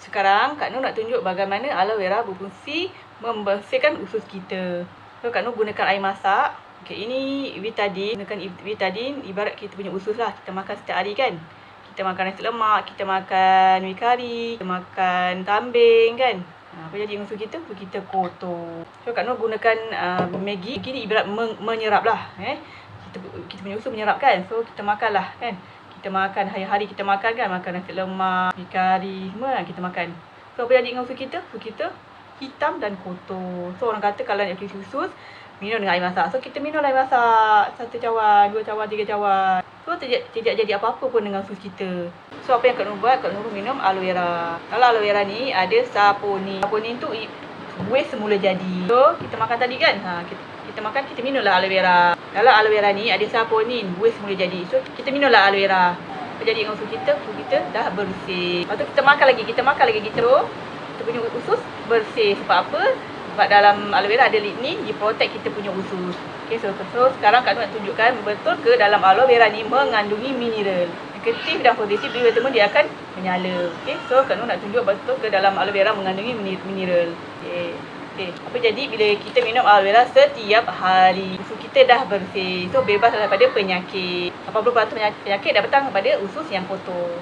Sekarang Kak Nur nak tunjuk bagaimana aloe vera berfungsi membersihkan usus kita. So Kak Nur gunakan air masak. Okay, ini betadine. Gunakan betadine ibarat kita punya usus lah. Kita makan setiap hari kan. Kita makan nasi lemak, kita makan mi kari, kita makan kambing kan. Apa jadi usus kita? Usus kita kotor. So Kak Nur gunakan Maggi. Maggi ni ibarat menyerap lah. Kita punya usus menyerap kan. So kita makan lah kan. Kita makan hari-hari, kita makan kan, makan nasi lemak, mi kari, semua kan kita makan. So apa jadi dengan usus kita? Usus kita hitam dan kotor. So orang kata kalau nak cuci usus, minum dengan air masak. So kita minum air masak 1 cawan, 2 cawan, 3 cawan. So tidak jadi apa-apa pun dengan usus kita. So apa yang Kak Nur buat? Kak Nur minum aloe vera. Kalau aloe vera ni ada saponin. Saponin tu buih semula jadi. So kita makan tadi kan, kita makan, kita minumlah aloe vera. Kalau aloe vera ni ada saponin, buih semula jadi. So kita minumlah aloe vera. Apa jadi dengan usus kita? Usus kita dah bersih. Lepas tu kita makan lagi gitu. Kita punya usus bersih. Sebab apa? Sebab dalam aloe vera ada lignin, dia protect kita punya usus. Okay, so sekarang Kak Nur nak tunjukkan betul ke dalam aloe vera ni mengandungi mineral. Negatif dan positif dia bertemu, dia akan menyala. Okay, so Kak Nur nak tunjuk betul ke dalam aloe vera mengandungi mineral. Okay. Apa jadi bila kita minum aloe vera setiap hari? Usus kita dah bersih. So bebas daripada penyakit. 80% penyakit dah datang daripada usus yang kotor.